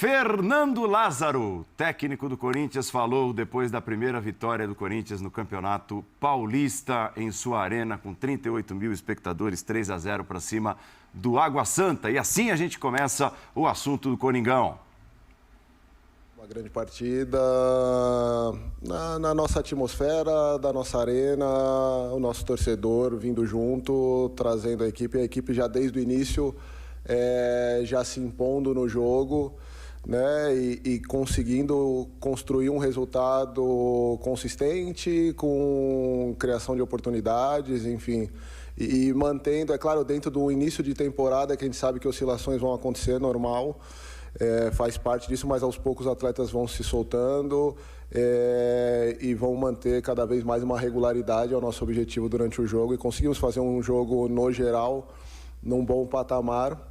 Fernando Lázaro, técnico do Corinthians, falou depois da primeira vitória do Corinthians no Campeonato Paulista em sua arena, com 38 mil espectadores, 3-0 para cima do Água Santa. E assim a gente começa o assunto do Coringão. Uma grande partida na nossa atmosfera, da nossa arena, o nosso torcedor vindo junto, trazendo a equipe já desde o início já se impondo no jogo, né, e conseguindo construir um resultado consistente, com criação de oportunidades, enfim, e mantendo, é claro, dentro do início de temporada, que a gente sabe que oscilações vão acontecer, normal, faz parte disso, mas aos poucos os atletas vão se soltando e vão manter cada vez mais uma regularidade, é o nosso objetivo durante o jogo, e conseguimos fazer um jogo, no geral, num bom patamar,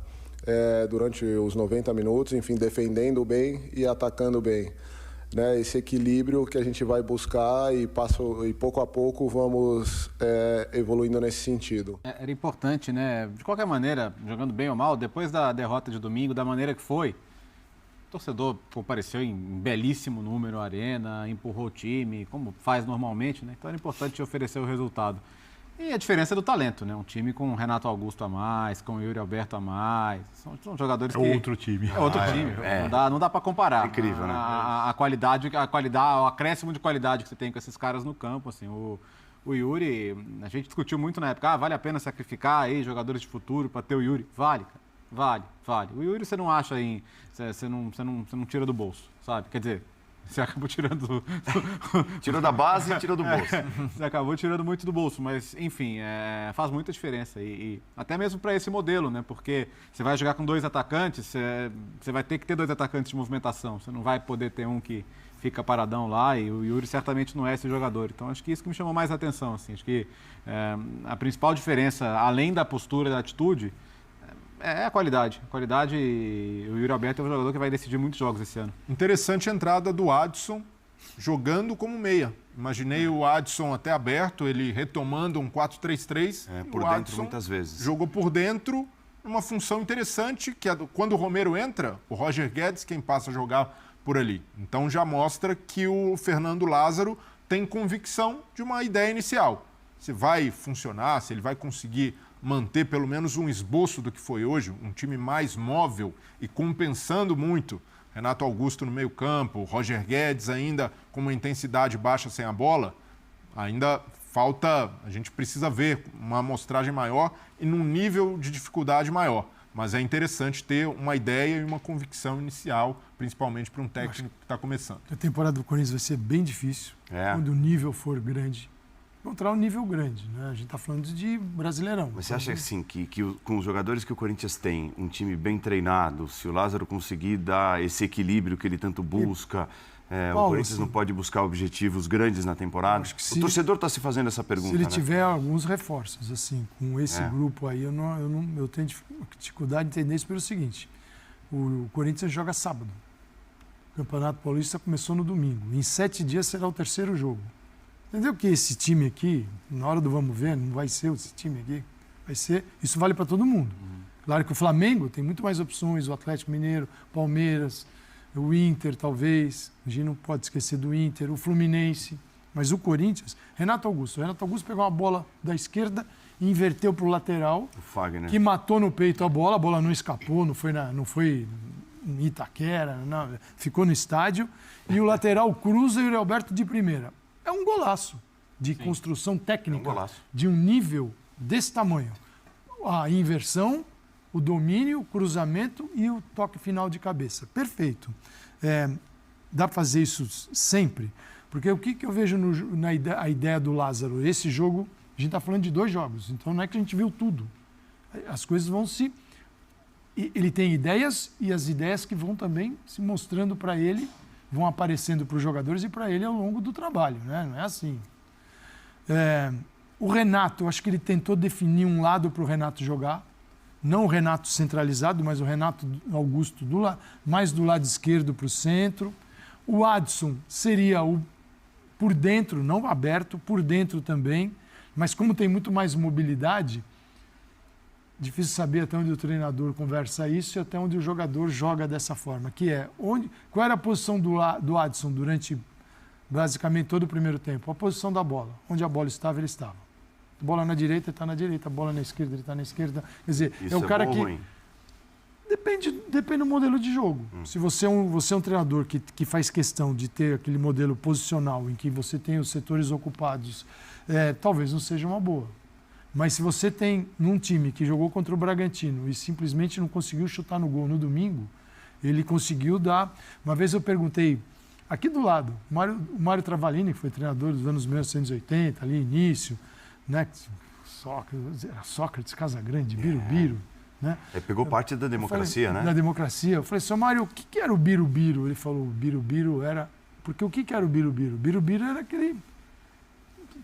durante os 90 minutos, enfim, defendendo bem e atacando bem. Né? Esse equilíbrio que a gente vai buscar e pouco a pouco vamos evoluindo nesse sentido. Era importante, né? De qualquer maneira, jogando bem ou mal, depois da derrota de domingo, da maneira que foi, o torcedor compareceu em belíssimo número à arena, empurrou o time, como faz normalmente, né? Então era importante oferecer o resultado. E a diferença é do talento, né? Um time com o Renato Augusto a mais, com o Yuri Alberto a mais. São jogadores que... É outro time. É outro time. Não dá para comparar. É incrível, né? A qualidade, o acréscimo de qualidade que você tem com esses caras no campo, assim. O Yuri, a gente discutiu muito na época, vale a pena sacrificar aí jogadores de futuro para ter o Yuri? Vale, cara. Vale. O Yuri você não acha aí, você não tira do bolso, sabe? Quer dizer... Você acabou tirando... Tirou da base e tirou do bolso. Você acabou tirando muito do bolso, mas, enfim, faz muita diferença. E até mesmo para esse modelo, né? Porque você vai jogar com dois atacantes, você vai ter que ter dois atacantes de movimentação. Você não vai poder ter um que fica paradão lá, e o Yuri certamente não é esse jogador. Então, acho que isso que me chamou mais a atenção. Assim. Acho que a principal diferença, além da postura e da atitude, é a qualidade. A qualidade, o Yuri Alberto é um jogador que vai decidir muitos jogos esse ano. Interessante a entrada do Adson jogando como meia. Imaginei o Adson até aberto, ele retomando um 4-3-3. Por dentro Adson muitas vezes. Jogou por dentro, uma função interessante, que quando o Romero entra, o Roger Guedes quem passa a jogar por ali. Então já mostra que o Fernando Lázaro tem convicção de uma ideia inicial. Se vai funcionar, se ele vai conseguir manter pelo menos um esboço do que foi hoje, um time mais móvel e compensando muito. Renato Augusto no meio campo, Roger Guedes ainda com uma intensidade baixa sem a bola, ainda falta, a gente precisa ver uma amostragem maior e num nível de dificuldade maior. Mas é interessante ter uma ideia e uma convicção inicial, principalmente para um técnico que está começando. A temporada do Corinthians vai ser bem difícil, quando o nível for grande. Encontrar um nível grande, né? A gente está falando de Brasileirão. Mas você acha assim, que com os jogadores que o Corinthians tem, um time bem treinado, se o Lázaro conseguir dar esse equilíbrio que ele tanto busca, Paulo, o Corinthians não pode buscar objetivos grandes na temporada? O torcedor está se fazendo essa pergunta, se ele né? tiver alguns reforços, assim, com esse grupo aí, eu tenho dificuldade de entender isso pelo seguinte. O Corinthians joga sábado. O Campeonato Paulista começou no domingo. Em 7 dias será o terceiro jogo. Entendeu que esse time aqui, na hora do vamos ver, não vai ser esse time aqui. Vai ser, isso vale para todo mundo. Claro que o Flamengo tem muito mais opções, o Atlético Mineiro, Palmeiras, o Inter talvez, a gente não pode esquecer do Inter, o Fluminense, mas o Corinthians, Renato Augusto pegou uma bola da esquerda e inverteu para o lateral, que matou no peito a bola não escapou, não foi em Itaquera, não, ficou no estádio, e o lateral cruza e o Yuri Alberto de primeira. É um golaço de construção técnica, de um nível desse tamanho. A inversão, o domínio, o cruzamento e o toque final de cabeça. Perfeito. Dá para fazer isso sempre? Porque o que eu vejo na ideia do Lázaro? Esse jogo, a gente está falando de 2 jogos, então não é que a gente viu tudo. As coisas vão se... Ele tem ideias e as ideias que vão também se mostrando para ele, vão aparecendo para os jogadores e para ele ao longo do trabalho, né? Não é assim. O Renato, eu acho que ele tentou definir um lado para o Renato jogar, não o Renato centralizado, mas o Renato Augusto mais do lado esquerdo para o centro. O Adson seria o por dentro, não aberto, por dentro também, mas como tem muito mais mobilidade, difícil saber até onde o treinador conversa isso e até onde o jogador joga dessa forma, que é qual era a posição do Adson durante basicamente todo o primeiro tempo? A posição da bola. Onde a bola estava, ele estava. A bola na direita, ele está na direita. A bola na esquerda, ele está na esquerda. Quer dizer, Isso é o cara bom ou que... ruim? Depende do modelo de jogo. Se você é um treinador que faz questão de ter aquele modelo posicional em que você tem os setores ocupados, talvez não seja uma boa. Mas se você tem num time que jogou contra o Bragantino e simplesmente não conseguiu chutar no gol no domingo, ele conseguiu dar... Uma vez eu perguntei, aqui do lado, o Mário Travalini, que foi treinador dos anos 1980, ali início, né? Sócrates, Casagrande, Birubiru, né? Pegou parte da democracia, né? Da democracia. Eu falei, seu Mário, o que era o Birubiru? Ele falou, o Birubiru era... Porque o que era o Birubiru? O Birubiru era aquele...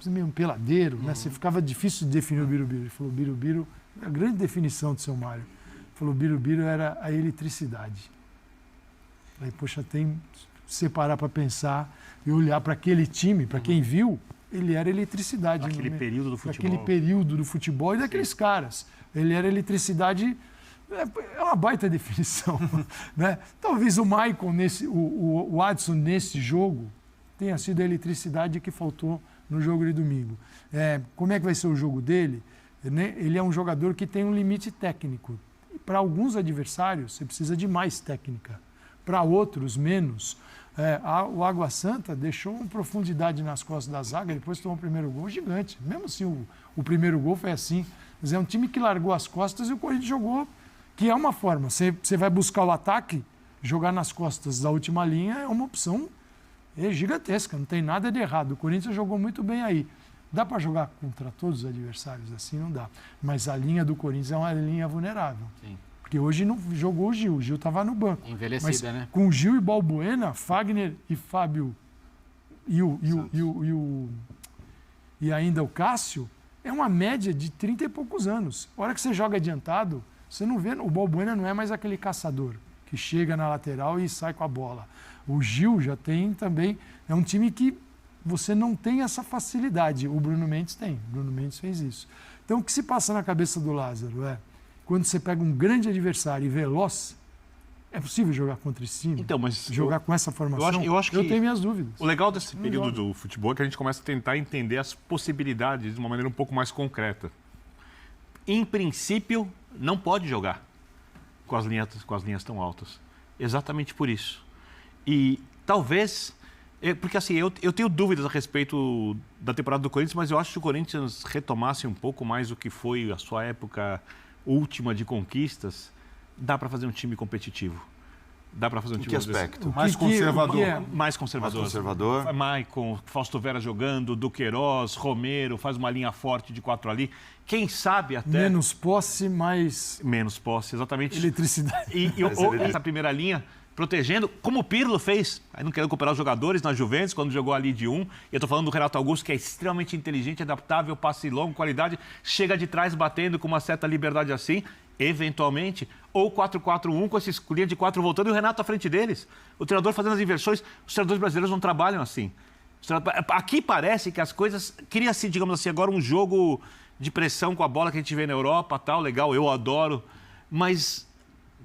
meio peladeiro, né? Você ficava difícil de definir o Birubiru. Ele falou, Birubiru, a grande definição do seu Mário. Ele falou, Birubiru era a eletricidade. Aí, poxa, tem que separar para pensar e olhar para aquele time, para quem viu, ele era eletricidade. Aquele período do futebol. Aquele período do futebol e daqueles caras. Ele era eletricidade, é uma baita definição. Né? Talvez o Maicon, o Adson nesse jogo, tenha sido a eletricidade que faltou no jogo de domingo. Como é que vai ser o jogo dele? Ele é um jogador que tem um limite técnico. Para alguns adversários, você precisa de mais técnica. Para outros, menos. O Água Santa deixou uma profundidade nas costas da zaga, depois tomou o primeiro gol gigante. Mesmo assim, o primeiro gol foi assim. Mas é um time que largou as costas e o Corinthians jogou, que é uma forma. Você vai buscar o ataque, jogar nas costas da última linha é uma opção gigantesca, não tem nada de errado. O Corinthians jogou muito bem aí. Dá para jogar contra todos os adversários assim? Não dá. Mas a linha do Corinthians é uma linha vulnerável. Sim. Porque hoje não jogou o Gil estava no banco. Envelhecida, mas, né? Com Gil e Balbuena, Fagner e Fábio e ainda o Cássio, é uma média de 30 e poucos anos. A hora que você joga adiantado, você não vê... O Balbuena não é mais aquele caçador que chega na lateral e sai com a bola. O Gil já tem também... É um time que você não tem essa facilidade. O Bruno Mendes tem. O Bruno Mendes fez isso. Então, o que se passa na cabeça do Lázaro quando você pega um grande adversário e veloz, é possível jogar contra esse time? Então, mas jogar com essa formação? Eu acho que eu tenho minhas dúvidas. O legal desse período do futebol é que a gente começa a tentar entender as possibilidades de uma maneira um pouco mais concreta. Em princípio, não pode jogar com as linhas tão altas. Exatamente por isso. E talvez... Porque assim, eu tenho dúvidas a respeito da temporada do Corinthians, mas eu acho que o Corinthians retomasse um pouco mais o que foi a sua época última de conquistas, dá para fazer um time competitivo. Dá para fazer um time... Que aspecto? Mais conservador. Mais conservador. Mais conservador. Maicon, Fausto Vera jogando, Duqueiroz, Romero, faz uma linha forte de 4 ali. Quem sabe até... Menos posse, mais... Menos posse, exatamente. Eletricidade. E essa primeira linha... protegendo, como o Pirlo fez, aí não querendo recuperar os jogadores na Juventus, quando jogou ali de 1. E eu estou falando do Renato Augusto, que é extremamente inteligente, adaptável, passe longo, qualidade, chega de trás batendo com uma certa liberdade assim, eventualmente, ou 4-4-1 com esses linha de 4 voltando e o Renato à frente deles. O treinador fazendo as inversões, os treinadores brasileiros não trabalham assim. Aqui parece que as coisas... Cria-se, digamos assim, agora um jogo de pressão com a bola que a gente vê na Europa, tal, legal, eu adoro, mas...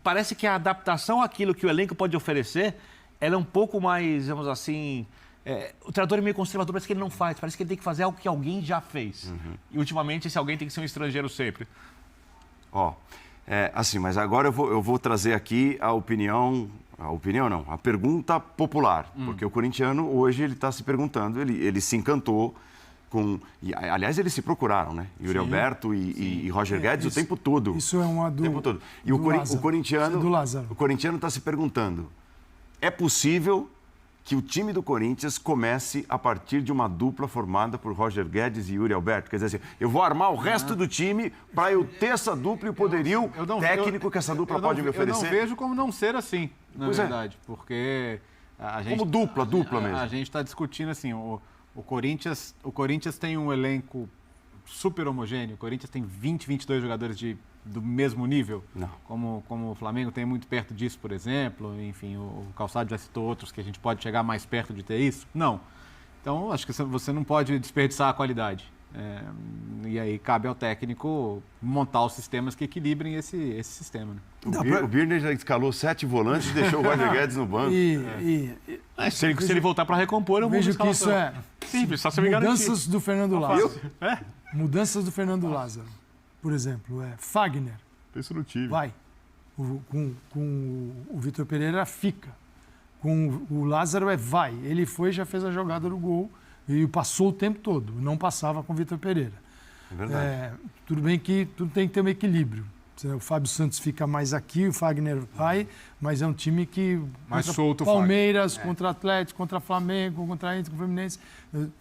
Parece que a adaptação àquilo que o elenco pode oferecer, ela é um pouco mais, digamos assim... o treinador é meio conservador, parece que ele não faz. Parece que ele tem que fazer algo que alguém já fez. Uhum. E, ultimamente, esse alguém tem que ser um estrangeiro sempre. Assim, mas agora eu vou trazer aqui a pergunta popular. Porque o corintiano, hoje, ele está se perguntando, ele se encantou com... aliás, eles se procuraram, né? Yuri Alberto e Roger Guedes o tempo todo. Isso é uma do... O tempo todo. E o corintiano está se perguntando, é possível que o time do Corinthians comece a partir de uma dupla formada por Roger Guedes e Yuri Alberto? Quer dizer assim, eu vou armar o resto do time para eu ter essa dupla e o poderio técnico que essa dupla pode me oferecer? Eu não vejo como não ser assim, na verdade. Porque a gente... Como dupla mesmo. A gente está discutindo assim... O Corinthians tem um elenco super homogêneo. O Corinthians tem 22 jogadores do mesmo nível. Não. Como o Flamengo tem muito perto disso, por exemplo. Enfim, o Calçado já citou outros que a gente pode chegar mais perto de ter isso. Não. Então, acho que você não pode desperdiçar a qualidade. E aí cabe ao técnico montar os sistemas que equilibrem esse sistema. Né? O Birner já escalou 7 volantes e deixou o Roger Guedes no banco. Se ele voltar para recompor, eu vejo que isso é simples, só se me mudanças do Fernando Lázaro. É? Mudanças do Fernando Lázaro. Por exemplo, Fagner. Pensa no time. Vai. Com o Vitor Pereira fica. Com o Lázaro vai. Ele foi e já fez a jogada do gol e passou o tempo todo. Não passava com o Vitor Pereira. É verdade. Tudo bem que tudo tem que ter um equilíbrio. O Fábio Santos fica mais aqui, o Fagner vai, mas é um time que... Mais solto o Palmeiras, contra Atlético, contra Flamengo, contra Inter, contra Fluminense.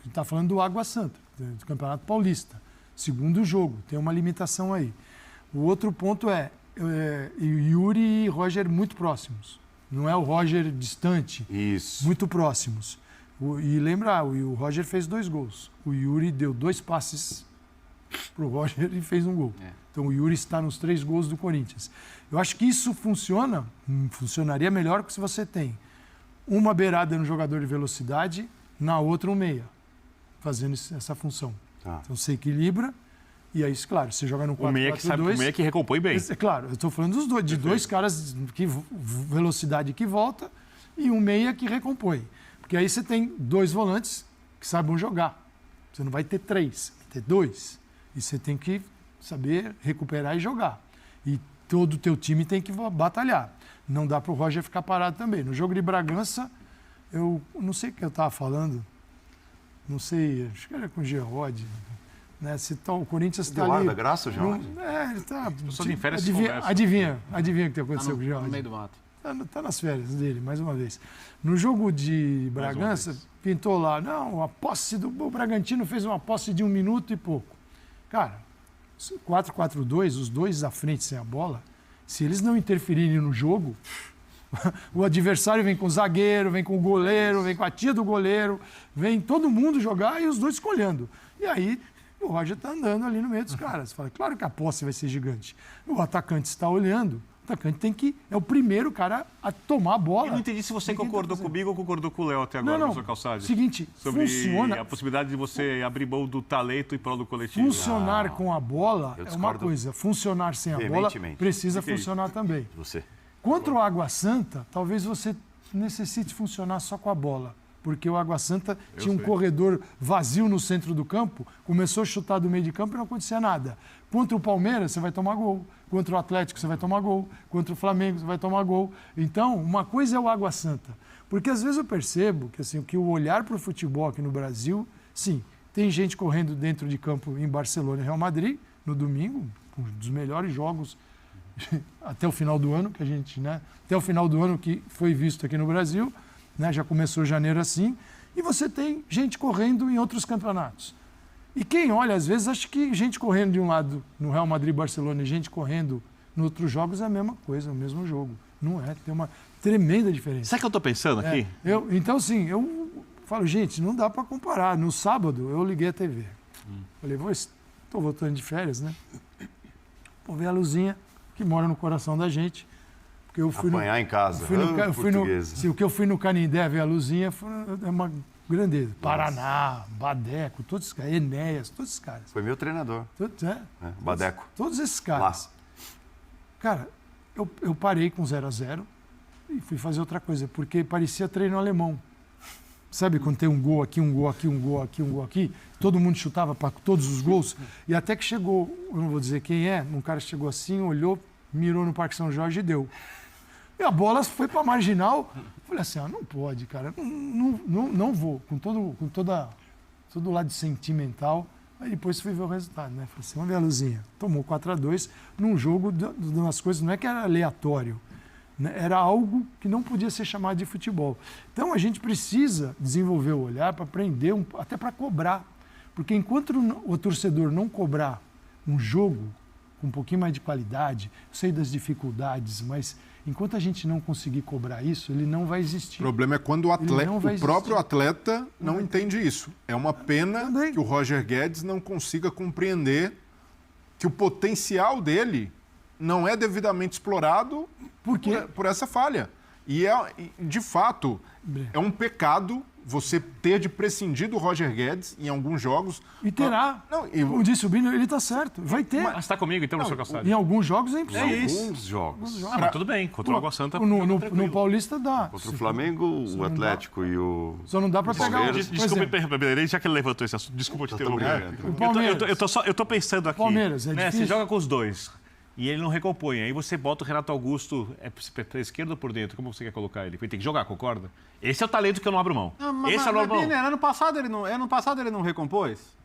Está falando do Água Santa, do Campeonato Paulista. Segundo jogo, tem uma limitação aí. O outro ponto é Yuri e Roger muito próximos. Não é o Roger distante. Isso. Muito próximos. E lembrar, o Roger fez 2 gols. O Yuri deu 2 passes para o Roger e fez um gol. Então o Yuri está nos 3 gols do Corinthians. Eu acho que isso funcionaria melhor se você tem uma beirada no jogador de velocidade, na outra um meia, fazendo essa função. Tá. Então você equilibra e aí, claro, você joga no 4-4-2. O meia que recompõe bem. Claro, eu estou falando dos dois, de 2 caras que velocidade que volta e um meia que recompõe. Porque aí você tem 2 volantes que sabem jogar. Você não vai ter 3, vai ter 2. E você tem que saber recuperar e jogar. E todo o teu time tem que batalhar. Não dá para o Roger ficar parado também. No jogo de Bragança, eu não sei o que eu estava falando. Não sei, acho que era com o Gerrod. Né? O Corinthians está ali... da graça, Gerrod? Ele está... Pessoas em férias adivinha o que aconteceu com o Gerrod? No meio do mato. Está nas férias dele, mais uma vez. No jogo de Bragança, pintou lá, não, a posse o Bragantino fez uma posse de 1 minuto e pouco. Cara, 4-4-2, os 2 à frente sem a bola, se eles não interferirem no jogo, o adversário vem com o zagueiro, vem com o goleiro, vem com a tia do goleiro, vem todo mundo jogar e os 2 escolhendo. E aí o Roger está andando ali no meio dos caras. Fala, claro que a posse vai ser gigante. O atacante está olhando. O atacante tem que... É o primeiro cara a tomar a bola. Eu não entendi se você concordou comigo ou concordou com o Léo até agora, professor Calçade. Seguinte, sobre funciona... a possibilidade de você abrir mão do talento em prol do coletivo. Funcionar com a bola é uma coisa. Funcionar sem a bola precisa funcionar também. Você. Contra o Água Santa, talvez você necessite funcionar só com a bola. Porque o Água Santa tinha um corredor vazio no centro do campo, começou a chutar do meio de campo e não acontecia nada. Contra o Palmeiras, você vai tomar gol. Contra o Atlético, você vai tomar gol. Contra o Flamengo, você vai tomar gol. Então, uma coisa é o Água Santa. Porque às vezes eu percebo que, assim, que o olhar para o futebol aqui no Brasil, sim, tem gente correndo dentro de campo em Barcelona e Real Madrid, no domingo, um dos melhores jogos até o final do ano, que a gente, né? Até o final do ano que foi visto aqui no Brasil. Né, já começou janeiro assim, e você tem gente correndo em outros campeonatos. E quem olha, às vezes, acha que gente correndo de um lado no Real Madrid e Barcelona e gente correndo em outros jogos é a mesma coisa, é o mesmo jogo. Não é, tem uma tremenda diferença. Sabe o que eu estou pensando aqui? Então, assim, eu falo, gente, não dá para comparar. No sábado, eu liguei a TV. Falei, estou voltando de férias, né? Vou ver a Luzinha, que mora no coração da gente. Porque eu fui apanhar em casa. O que eu fui no Canindé ver a Luzinha é uma grandeza. Paraná, Badeco, todos esses caras, Enéas, todos esses caras. Foi meu treinador. Badeco. Todos esses caras. Cara, eu parei com 0-0 e fui fazer outra coisa, porque parecia treino alemão. Sabe quando tem um gol aqui, um gol aqui, um gol aqui, um gol aqui? Todo mundo chutava para todos os gols. E até que chegou, eu não vou dizer quem é, um cara chegou assim, olhou, mirou no Parque São Jorge e deu. E a bola foi para a marginal. Falei assim, não pode, cara. Não vou. Com todo o lado sentimental. Aí depois fui ver o resultado, né? Falei assim, vamos ver a Luzinha. Tomou 4-2 num jogo de umas coisas, não é que era aleatório. Né? Era algo que não podia ser chamado de futebol. Então a gente precisa desenvolver o olhar para aprender, até para cobrar. Porque enquanto o torcedor não cobrar um jogo com um pouquinho mais de qualidade, eu sei das dificuldades, mas enquanto a gente não conseguir cobrar isso, ele não vai existir. O problema é quando o próprio atleta não entende isso. É uma pena que o Roger Guedes não consiga compreender que o potencial dele não é devidamente explorado por essa falha. E, de fato, é um pecado você ter de prescindir do Roger Guedes em alguns jogos. E terá. Como disse o Bino, ele está certo. Vai ter. Mas está comigo, então, professor Calçado? Em alguns jogos é impossível. Alguns jogos. Mas tudo bem, contra o Água Santa. No Paulista dá. Contra o Flamengo, o Atlético e o... Só não dá para pegar Desculpa, já que ele levantou esse assunto, desculpa te interromper. O Palmeiras. Eu tô pensando aqui. Palmeiras, é né? difícil. Você joga com os dois e ele não recompõe. Aí você bota o Renato Augusto para esquerda ou por dentro? Como você quer colocar ele? Ele tem que jogar, concorda? Esse é o talento que eu não abro mão. Esse é o abro mão. Ano passado ele não recompôs?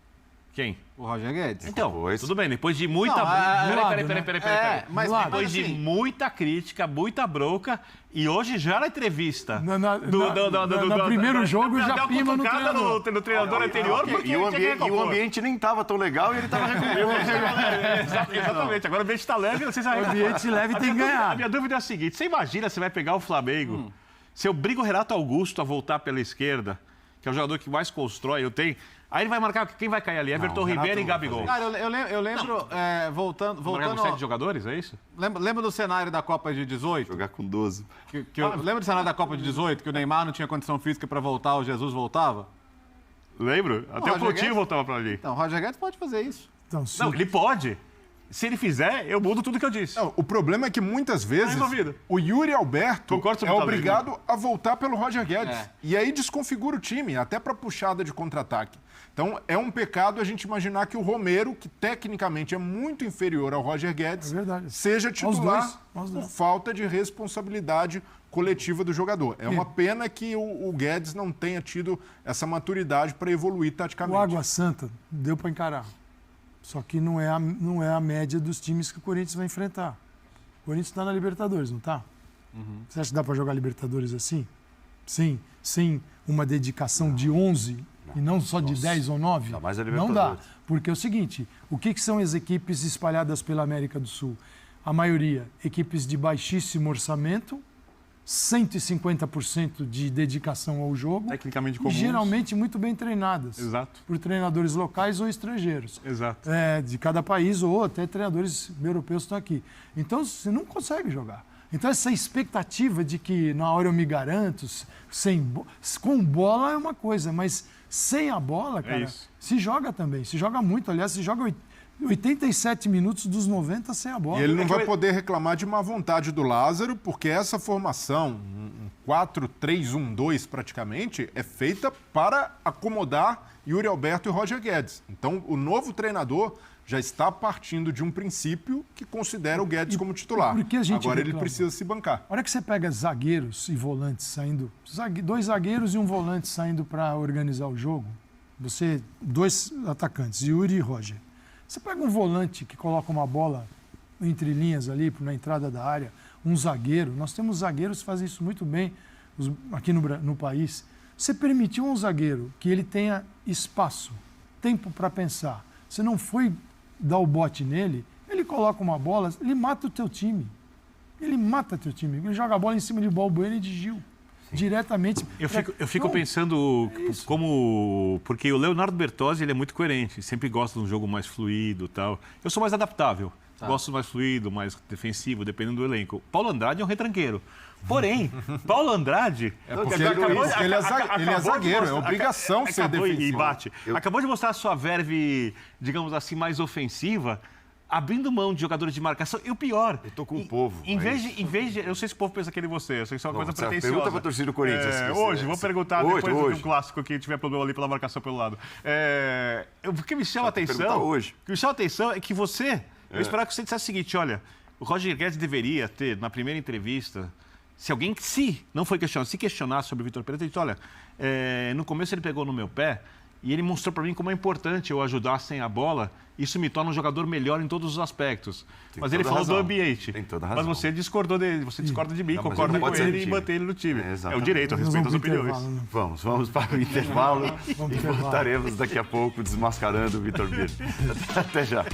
Quem? O Roger Guedes. Então, tudo bem, depois de muita... Peraí. Mas depois de muita crítica, muita bronca, e hoje já na entrevista... No primeiro jogo já pima no treinador. No treinador anterior, E o ambiente nem estava tão legal e ele estava Exatamente, agora o ambiente está leve, vocês O ambiente leve tem que ganhar. A minha dúvida é a seguinte, você imagina, você vai pegar o Flamengo, se eu brigo o Renato Augusto a voltar pela esquerda, que é o jogador que mais constrói, aí ele vai marcar, quem vai cair ali? Everton Ribeiro e Gabigol. Cara, eu lembro, voltando... Com 7 jogadores, é isso? Lembra do cenário da Copa de 18? Jogar com 12. Lembra do cenário da Copa de 18, que o Neymar não tinha condição física para voltar, o Jesus voltava? Lembro. Até o Coutinho voltava para ali. Então, o Roger Guedes pode fazer isso. Então, Não, ele pode. Se ele fizer, eu mudo tudo que eu disse. Não, o problema é que muitas vezes resolvido. o Yuri Alberto Concordo é sobre o obrigado a voltar pelo Roger Guedes. É. E aí desconfigura o time, até para puxada de contra-ataque. Então é um pecado a gente imaginar que o Romero, que tecnicamente é muito inferior ao Roger Guedes, seja titular por falta de responsabilidade coletiva do jogador. É uma pena que o Guedes não tenha tido essa maturidade para evoluir taticamente. O Água Santa deu para encarar. Só que não é a média dos times que o Corinthians vai enfrentar. O Corinthians está na Libertadores, não está? Você acha que dá para jogar Libertadores assim? Sim, sem uma dedicação de 11 e não só de 10 ou 9? Não dá. Porque é o seguinte, o que são as equipes espalhadas pela América do Sul? A maioria, equipes de baixíssimo orçamento, 150% de dedicação ao jogo. Tecnicamente e comuns. geralmente muito bem treinadas. Exato. Por treinadores locais ou estrangeiros. Exato. De cada país ou até treinadores europeus estão aqui. Então, você não consegue jogar. Então, essa expectativa de que na hora eu me garanto, com bola é uma coisa, mas sem a bola, cara, se joga também. Se joga muito, aliás, se joga 87 minutos dos 90 sem a bola. E ele não vai poder reclamar de má vontade do Lázaro, porque essa formação, um 4-3-1-2 praticamente, é feita para acomodar Yuri Alberto e Roger Guedes. Então, o novo treinador já está partindo de um princípio que considera o Guedes como titular. Agora ele precisa se bancar. A hora que você pega zagueiros e volantes saindo, 2 zagueiros e um volante saindo para organizar o jogo, 2 atacantes, Yuri e Roger. Você pega um volante que coloca uma bola entre linhas ali, na entrada da área, um zagueiro. Nós temos zagueiros que fazem isso muito bem aqui no país. Você permitiu a um zagueiro que ele tenha espaço, tempo para pensar. Você não foi dar o bote nele, ele coloca uma bola, ele mata o teu time. Ele mata o teu time. Ele joga a bola em cima de Balbuena e de Gil. Diretamente. Eu fico pensando como... Porque o Leonardo Bertozzi, ele é muito coerente. Sempre gosta de um jogo mais fluido e tal. Eu sou mais adaptável. Gosto mais fluido, mais defensivo, dependendo do elenco. Paulo Andrade é um retranqueiro. Porém, Paulo Andrade... ele é zagueiro, é obrigação ser defensivo. E bate. Acabou de mostrar a sua verve, digamos assim, mais ofensiva, abrindo mão de jogadores de marcação. E o pior... Eu tô com o povo. Em vez de... Eu sei se o povo pensa que ele você. Eu sei que isso é uma coisa pretensiosa. Pergunta pra torcida do Corinthians. Hoje, vou perguntar depois do clássico que tiver problema ali pela marcação pelo lado. O que me chama a atenção... Hoje. O que me chama a atenção é que você... Eu esperava que você dissesse o seguinte, olha, o Roger Guedes deveria ter, na primeira entrevista, se alguém, não foi questionado, se questionasse sobre o Vitor Pereira, ele disse, olha, no começo ele pegou no meu pé e ele mostrou para mim como é importante eu ajudar sem a bola, isso me torna um jogador melhor em todos os aspectos. Mas ele falou do ambiente. Tem toda razão. Mas você discordou dele, você discorda de mim, concorda com ele e mantém ele no time. É o direito, eu respeito as opiniões. Vamos para o intervalo e voltaremos daqui a pouco desmascarando o Vitor Birner. Até já.